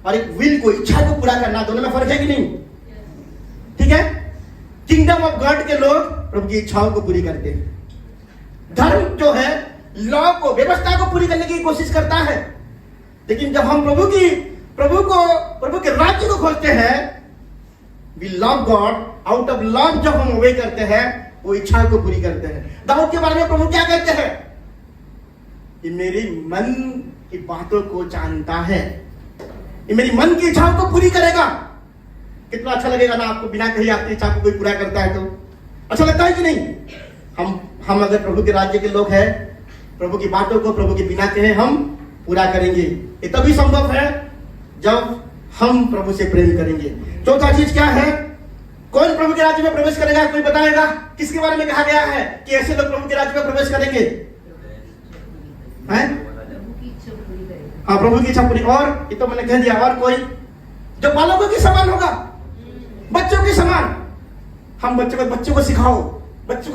और एक विल को, इच्छा को पूरा करना, दोनों में फर्क है कि नहीं? ठीक है। किंगडम ऑफ गॉड के लोग प्रभु की इच्छाओं को पूरी करते हैं। धर्म जो है लॉ को, व्यवस्था को पूरी करने की कोशिश करता है, लेकिन जब हम प्रभु के राज्य को खोजते हैं, we love God, out of love जब हम ओबे करते हैं, वो इच्छा को पूरी करते हैं। दाऊद के बारे में प्रभु क्या कहते हैं? ये मेरी मन की बातों को जानता है, ये मेरी मन की इच्छाओं को पूरी करेगा। कितना अच्छा लगेगा ना आपको, बिना कहीं आपकी इच्छा को कोई पूरा करता है तो अच्छा लगता है कि नहीं? हम अगर प्रभु के राज्य के लोग हैं, प्रभु की बातों को प्रभु के बिना कहे हम पूरा करेंगे। ये तभी संभव है जब हम प्रभु से प्रेम करेंगे। चौथा चीज क्या है? कौन प्रभु के राज्य में प्रवेश करेगा? कोई बताएगा? किसके बारे में कहा गया है कि ऐसे लोग प्रभु के राज्य में प्रवेश करेंगे? हैं? हाँ, प्रभु की इच्छा पूरी। और ये तो मैंने कह दिया। और कोई जो बालकों के समान होगा, बच्चों के समान। हम बच्चों को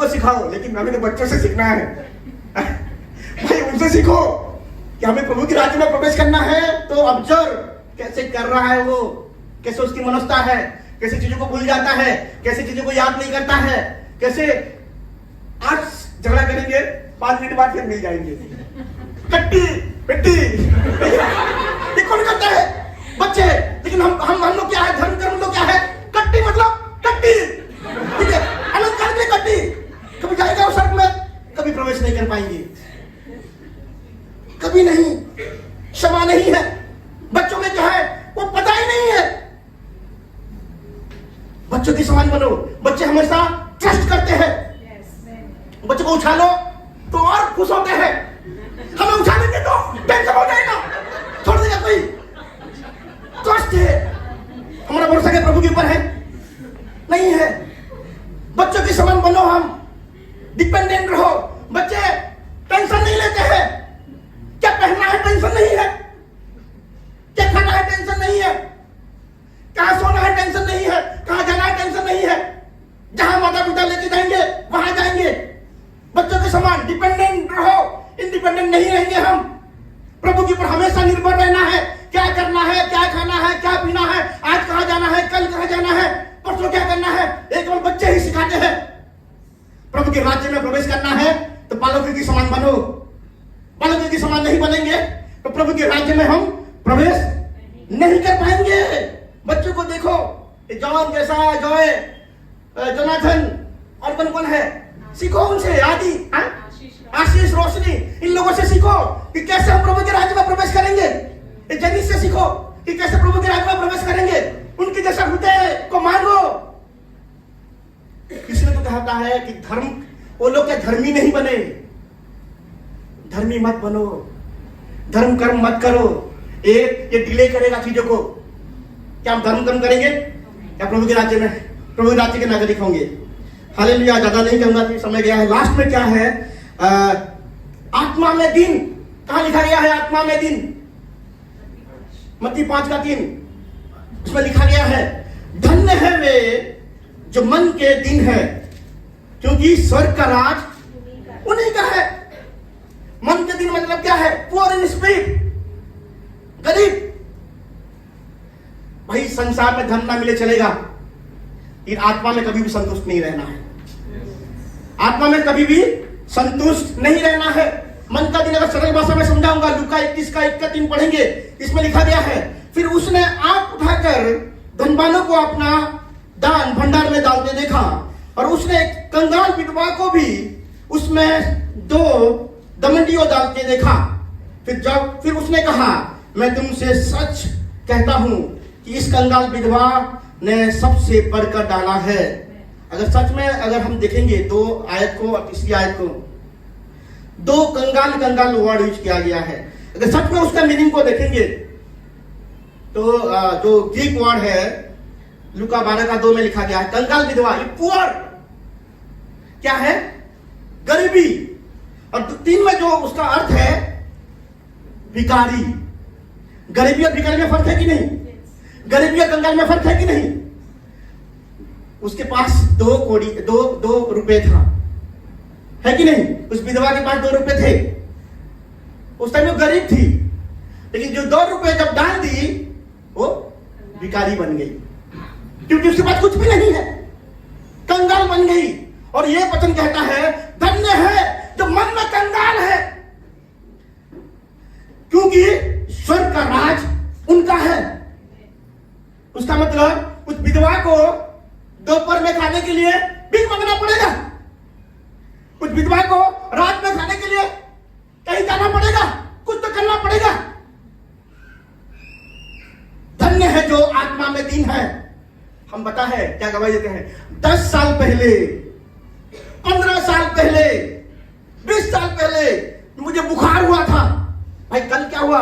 सिखाओ, लेकिन हमें तो बच्चों से सीखना है। भाई उनसे सीखो कि हमें प्रभु के राज्य में प्रवेश करना है, तो ऑब्जर्व कैसे कर रहा है वो, कैसे उसकी मनोस्ता है, कैसे चीजों को भूल जाता है, कैसे चीजों को याद नहीं करता है, कैसे आज झगड़ा करेंगे 5 मिनट बाद फिर मिल जाएंगे। कट्टी पिट्टी ये कौन करता है? बच्चे। लेकिन हम लोग क्या है? धर्म लोग क्या है? कट्टी मतलब कट्टी, ठीक है, अलंकार में कट्टी। कभी जाएगा उस स्वर्ग में, कभी प्रवेश नहीं कर पाएंगे, कभी नहीं। क्षमा नहीं है बच्चों में, क्या है वो पता ही नहीं है। बच्चों की समान बनो। बच्चे हमेशा ट्रस्ट करते हैं। बच्चों को उछालो तो और खुश होते हैं, हमें उछालेंगे तो टेंशन हो जाएगा, छोड़ देगा कोई। ट्रस्ट है, हमारा भरोसा के प्रभु के ऊपर है नहीं है। बच्चों की समान बनो, हम डिपेंडेंट रहो। बच्चे टेंशन नहीं लेते हैं। क्या पहनना है टेंशन नहीं है, क्या खाना है टेंशन नहीं है, कहां सोना है टेंशन नहीं है, कहां जाना है टेंशन नहीं है। जहां माता पिता लेके जाएंगे वहां जाएंगे। बच्चों के समान डिपेंडेंट रहो, इंडिपेंडेंट नहीं रहेंगे हम। प्रभु के ऊपर हमेशा निर्भर रहना है। क्या करना है, क्या खाना है, क्या पीना है, आज कहां जाना है, कल कहां जाना है, परसों क्या करना है, एक केवल बच्चे ही सिखाते हैं। प्रभु के राज्य में प्रवेश करना है तो बालकों की समान बनो। बालकों की समान नहीं बनेंगे तो प्रभु के राज्य में हम प्रवेश नहीं कर पाएंगे। बच्चों को देखो, जॉन जैसा, जॉय, जोनाथन और कौन है, सीखो उनसे। आदि, आशीष, रोशनी, इन लोगों से सीखो कि कैसे हम प्रभु के राज्य में प्रवेश करेंगे। जनीश से सीखो कि कैसे प्रभु के राज्य में प्रवेश करेंगे। उनके जैसा हृदय को मांगो। इसलिए तो कहता है कि धर्म, वो लोग क्या धर्मी नहीं बने? धर्मी मत बनो, धर्म कर्म मत करो। ये डिले करेगा चीजों को। क्या हम धर्म कर्म करेंगे या प्रभु के राज्य में, प्रभु के राज्य के नागरिक होंगे? हालेलुया। ज्यादा नहीं कहूंगा कि समय गया है। लास्ट में क्या है? आत्मा में दिन। कहां लिखा गया है आत्मा में दिन? मत्ती 5:3 उसमें लिखा गया है, धन्य है वे जो मन के दिन है, क्योंकि स्वर्ग का राज उन्हीं का है। मन के दिन मतलब क्या है? पुअर इन स्पिरिट, गरीब। भाई संसार में धन ना मिले चलेगा, लेकिन आत्मा में कभी भी संतुष्ट नहीं रहना है। आत्मा में कभी भी संतुष्ट नहीं रहना है। मन का दिन अगर सरल भाषा में समझाऊंगा, लूका 21:1-3 पढ़ेंगे, इसमें लिखा गया है, फिर उसने आंख उठाकर धनवानों को अपना दान भंडार में डालते देखा, और उसने एक कंगाल विधवा को भी उसमें 2 दमंडियों डालते देखा। फिर उसने कहा, मैं तुमसे सच कहता हूं कि इस कंगाल विधवा ने सबसे बढ़कर डाला है। अगर सच में अगर हम देखेंगे 2 आयत को और तीसरी आयत को, 2 कंगाल वर्ड यूज किया गया है। अगर सच में उसका मीनिंग को देखेंगे तो जो ग्रीक वर्ड है लूका 12:2 में लिखा गया है, कंगाल विधवा, ये पुअर क्या है? गरीबी। और 3 में जो उसका अर्थ है भिखारी। गरीबी और भिखारी में फर्क है कि नहीं? गरीबी और कंगाल में फर्क है कि नहीं? उसके पास 2 रुपए था, है कि नहीं? उस विधवा के पास 2 रुपए थे। उस टाइम वो गरीब थी, लेकिन जो 2 रुपए जब डाल दी वो भिखारी बन गई, क्योंकि उसके पास कुछ भी नहीं है, कंगाल बन गई। और ये वचन कहता है धन्य है जो मन में कंगाल है, क्योंकि स्वर्ग का राज उनका है। उसका मतलब उस विधवा को दोपहर में खाने के लिए भीख मांगना पड़ेगा, उस विधवा को रात में खाने के लिए कहीं जाना पड़ेगा, कुछ तो करना पड़ेगा। धन्य है जो आत्मा में दीन है। हम पता है क्या गवाही देते हैं, 10 साल पहले, 15 साल पहले, 20 साल पहले मुझे बुखार हुआ था। भाई कल क्या हुआ,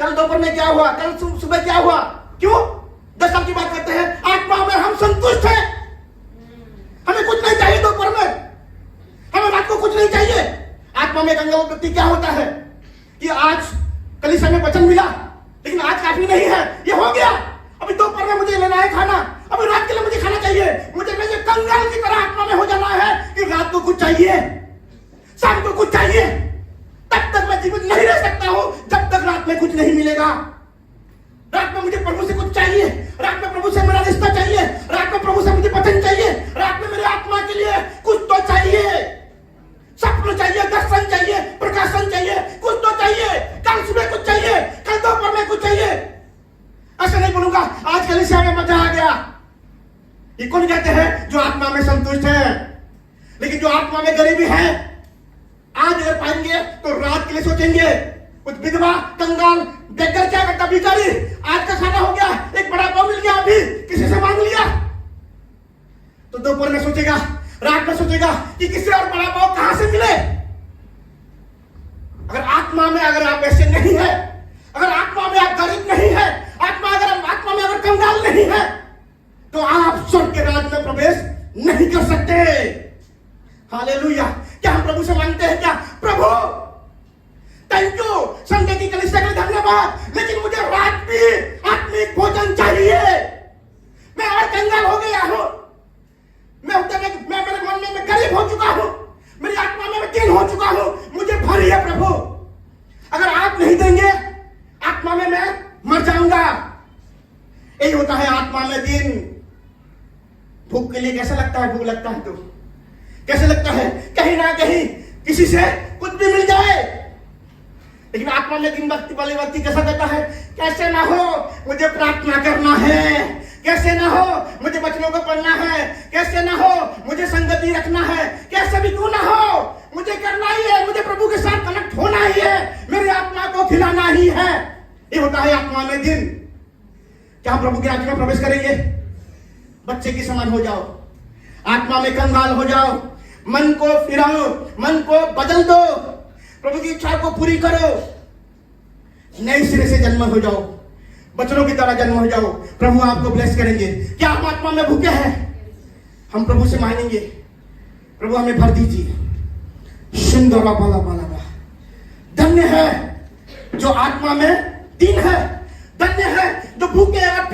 कल दोपहर में क्या हुआ, कल सुबह क्या हुआ? क्यों 10 साल की बात करते हैं? आत्मा में हम संतुष्ट हैं, हमें कुछ नहीं चाहिए दोपहर में, हमें रात को कुछ नहीं चाहिए। आत्मा में कंगाल व्यक्ति क्या होता है कि आज कलीसिया में वचन मिला, लेकिन आज काफी नहीं है, ये हो गया, अभी दोपहर में मुझे लेना है खाना, अभी रात के लिए मुझे खाना चाहिए। मुझे कंगाल की तरह आत्मा में हो जाना है कि रात को कुछ चाहिए, शाम को कुछ चाहिए। तब तक मैं जीवित नहीं रह सकता हूं जब तक रात में कुछ नहीं मिलेगा। रात में मुझे प्रभु से कुछ चाहिए, रात में प्रभु से मेरा रिश्ता चाहिए, रात में प्रभु से मुझे वचन चाहिए, रात में मेरे आत्मा के लिए कुछ तो चाहिए, सपना चाहिए, दर्शन चाहिए, प्रकाशन चाहिए, कुछ तो चाहिए। कल सुबह कुछ चाहिए, कल दोपहर में कुछ चाहिए। ऐसा नहीं बोलूंगा आज कलीसिया में मजा आ गया। ये कौन कहते हैं? जो आत्मा में संतुष्ट है। लेकिन जो आत्मा में गरीबी है, आज अगर पाएंगे तो रात के लिए सोचेंगे। कुछ विधवा, कंगाल, बेघर क्या करता? भिखारी, आज का खाना हो गया, एक बड़ा पाव मिल गया, अभी किसी से मांग लिया, तो दोपहर में सोचेगा, रात में सोचेगा कि किसी और बड़ा पाव कहां से मिले। अगर आत्मा में अगर आप ऐसे नहीं है, अगर आत्मा में आप गरीब नहीं है, आत्मा में अगर कंगाल नहीं है, तो आप स्वर्ग के राज में प्रवेश नहीं कर सकते। हालेलुया। क्या हम प्रभु से मांगते हैं क्या? प्रभु थैंक यू, संडे की कलीसिया के लिए धन्यवाद, लेकिन मुझे रात भी आत्मिक भोजन चाहिए। मैं और कंगाल हो गया हूं, मैं मेरे मन में मैं गरीब हो चुका हूं, मेरी आत्मा में मैं दीन हो चुका हूं, मुझे भरिए प्रभु। अगर आप नहीं देंगे, आत्मा में मैं मर जाऊंगा। यही होता है आत्मा में दीन। भूख के लिए कैसा लगता है? भूख लगता है तो कैसे लगता है? कहीं ना कहीं किसी से कुछ भी मिल जाए। लेकिन आत्मा में दीन भक्ति वाले व्यक्ति कैसा कहता है? कैसे ना हो मुझे प्रार्थना करना है, कैसे ना हो मुझे वचनों को पढ़ना है, कैसे ना हो मुझे संगति रखना है, कैसे भी क्यों ना हो मुझे करना ही है, मुझे प्रभु के साथ कनेक्ट होना ही है, मेरी आत्मा को खिलाना ही है। ये होता है आत्मा में दिन। क्या हम प्रभु के राज्य में प्रवेश करेंगे? बच्चे की समान हो जाओ, आत्मा में कंगाल हो जाओ, मन को फिराओ, मन को बदल दो, प्रभु की इच्छा को पूरी करो, नए सिरे से जन्म हो जाओ, बच्चों की तरह जन्म हो जाओ। प्रभु आपको ब्लेस करेंगे। क्या हम आत्मा में भूखे हैं? हम प्रभु से मांगेंगे, प्रभु हमें भर दीजिए। सुंदर बाला बाला, धन्य है जो आत्मा में दीन है, धन्य है जो भूखे और